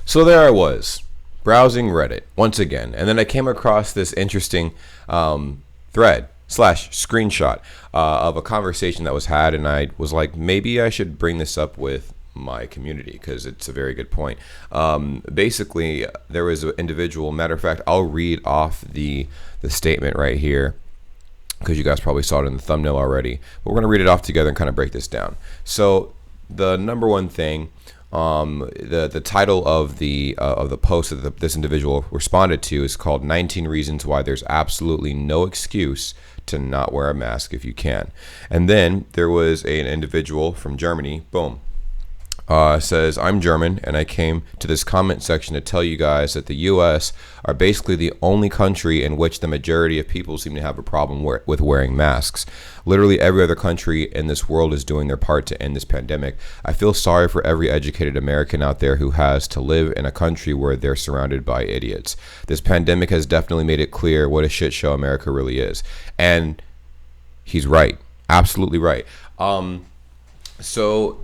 So there I was, browsing Reddit once again, and then I came across this interesting thread slash screenshot of a conversation that was had, and I was like, maybe I should bring this up with my community because it's a very good point. Basically, there was an individual. Matter of fact, I'll read off the statement right here because you guys probably saw it in the thumbnail already. But we're gonna read it off together and kind of break this down. So the number one thing. The title of the post that this individual responded to is called 19 Reasons Why There's Absolutely No Excuse to Not Wear a Mask If You Can. And then there was an individual from Germany, boom, says, I'm German, and I came to this comment section to tell you guys that the U.S. are basically the only country in which the majority of people seem to have a problem with wearing masks. Literally every other country in this world is doing their part to end this pandemic. I feel sorry for every educated American out there who has to live in a country where they're surrounded by idiots. This pandemic has definitely made it clear what a shit show America really is. And he's right. Absolutely right. So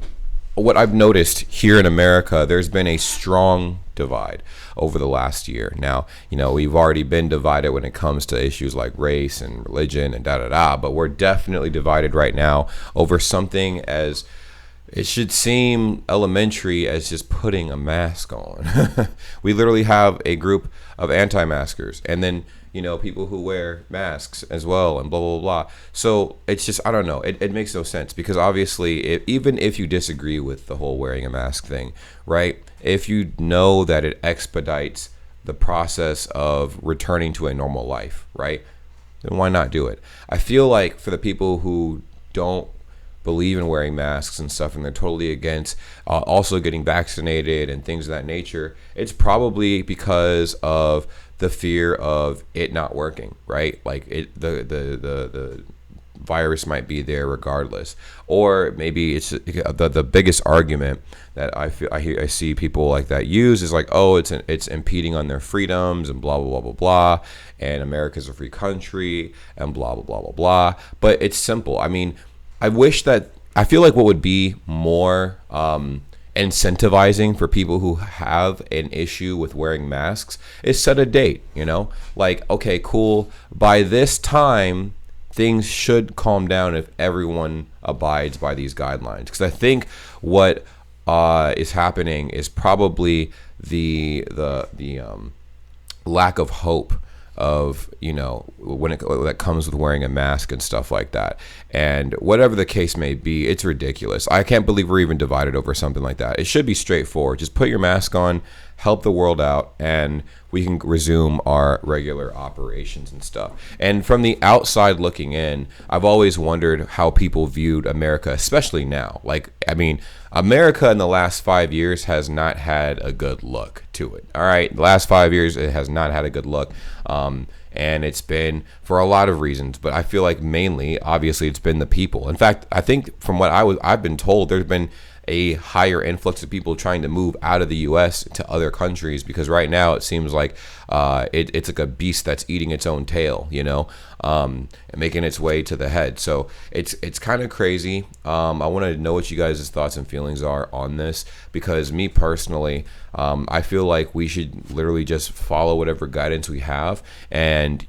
what I've noticed here in America, there's been a strong divide over the last year. Now, we've already been divided when it comes to issues like race and religion and but we're definitely divided right now over something as it should seem elementary as just putting a mask on. We literally have a group of anti-maskers and then people who wear masks as well and blah, blah, blah. So it's just, I don't know. It makes no sense because obviously, even if you disagree with the whole wearing a mask thing, right? If you know that it expedites the process of returning to a normal life, right? Then why not do it? I feel like for the people who don't believe in wearing masks and stuff and they're totally against also getting vaccinated and things of that nature, it's probably because of the fear of it not working, right? Like the virus might be there regardless, or maybe it's the biggest argument that I see people like that use is like, oh, it's impeding on their freedoms and blah blah blah blah blah, and America's a free country and blah blah blah blah blah. But it's simple. I mean, I feel like what would be more incentivizing for people who have an issue with wearing masks is set a date, like, okay, cool, by this time things should calm down if everyone abides by these guidelines. Because I think what is happening is probably the lack of hope of when that comes with wearing a mask and stuff like that. And whatever the case may be, it's ridiculous. I can't believe we're even divided over something like that. It should be straightforward. Just put your mask on, help the world out, and we can resume our regular operations and stuff. And from the outside looking in, I've always wondered how people viewed America, especially now. Like, I mean, America in the last 5 years has not had a good look to it. All right, the last 5 years, it has not had a good look. And it's been for a lot of reasons, but I feel like mainly, obviously, it's been the people. In fact, I think from what I've been told, there's been a higher influx of people trying to move out of the U.S. to other countries because right now it seems like it's like a beast that's eating its own tail, and making its way to the head. So it's kind of crazy. I want to know what you guys' thoughts and feelings are on this because me personally, I feel like we should literally just follow whatever guidance we have and,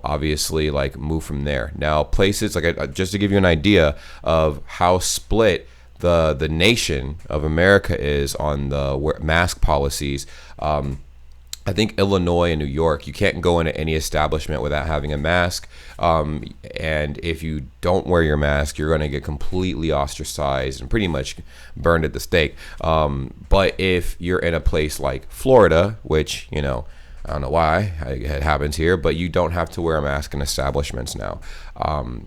obviously like move from there. Now, places like just to give you an idea of how split the nation of America is on the mask policies. I think Illinois and New York, you can't go into any establishment without having a mask. And if you don't wear your mask, you're going to get completely ostracized and pretty much burned at the stake. But if you're in a place like Florida, which, I don't know why it happens here, but you don't have to wear a mask in establishments now.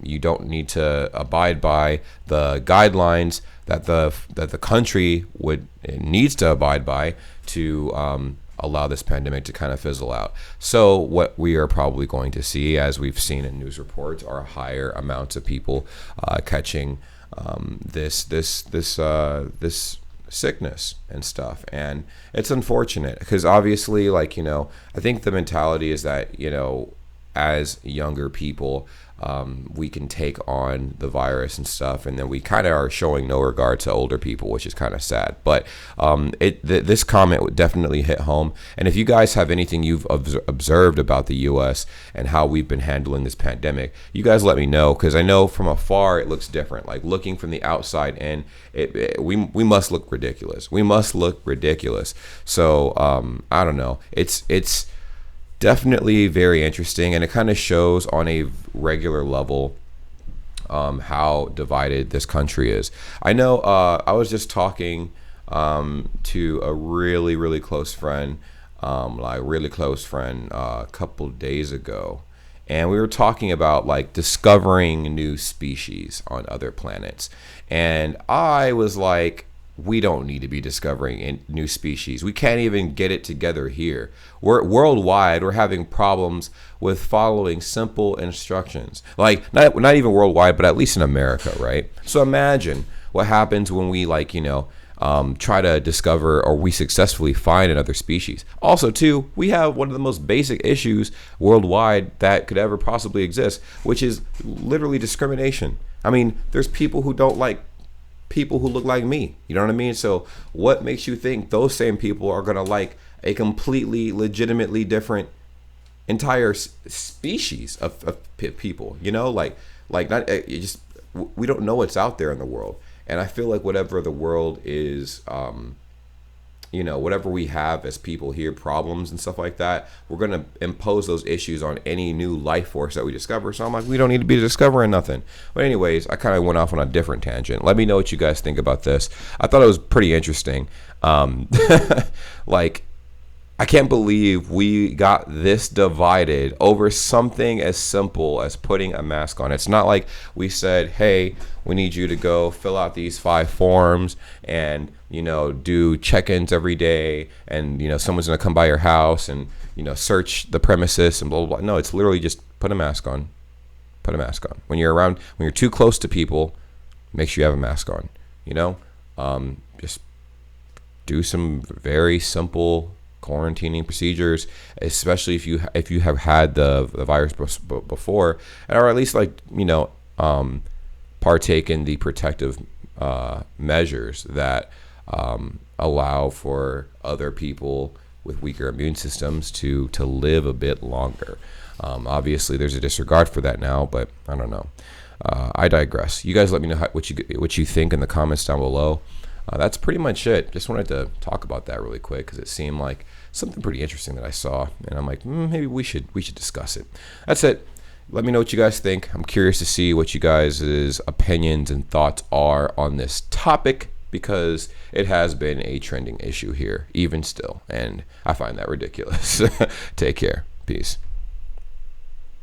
You don't need to abide by the guidelines that the country needs to abide by to allow this pandemic to kind of fizzle out. So what we are probably going to see, as we've seen in news reports, are higher amounts of people catching this sickness and stuff. And it's unfortunate because obviously, I think the mentality is that, as younger people, we can take on the virus and stuff, and then we kind of are showing no regard to older people, which is kind of sad. But this comment would definitely hit home. And if you guys have anything you've observed about the U.S. and how we've been handling this pandemic, you guys let me know, because I know from afar it looks different. Like looking from the outside in, we must look ridiculous. We must look ridiculous. So I don't know. It's definitely very interesting, and it kind of shows on a regular level how divided this country is. I know I was just talking to a really close friend, a couple days ago, and we were talking about like discovering new species on other planets, and I was like, we don't need to be discovering new species. We can't even get it together here. We're worldwide. We're having problems with following simple instructions. Like not even worldwide, but at least in America, right? So imagine what happens when we try to discover, or we successfully find another species. Also, too, we have one of the most basic issues worldwide that could ever possibly exist, which is literally discrimination. I mean, there's people who don't like people who look like me. You know what I mean? So what makes you think those same people are going to like a completely legitimately different entire species of people? You know, like not we don't know what's out there in the world. And I feel like whatever the world is, whatever we have as people here, problems and stuff like that, we're going to impose those issues on any new life force that we discover. So I'm like, we don't need to be discovering nothing. But anyways, I kind of went off on a different tangent. Let me know what you guys think about this. I thought it was pretty interesting. Like, I can't believe we got this divided over something as simple as putting a mask on. It's not like we said, hey, we need you to go fill out these 5 forms and, do check-ins every day. And, someone's going to come by your house and, search the premises and blah, blah, blah. No, it's literally just put a mask on. Put a mask on. When you're too close to people, make sure you have a mask on, just do some very simple quarantining procedures, especially if you have had the virus before, or at least partake in the protective measures that allow for other people with weaker immune systems to live a bit longer. Obviously, there's a disregard for that now, but I don't know. I digress. You guys let me know what you think in the comments down below. That's pretty much it. Just wanted to talk about that really quick because it seemed like something pretty interesting that I saw, and I'm like, maybe we should discuss it. That's it. Let me know what you guys think. I'm curious to see what you guys' opinions and thoughts are on this topic, because it has been a trending issue here, even still, and I find that ridiculous. Take care. Peace.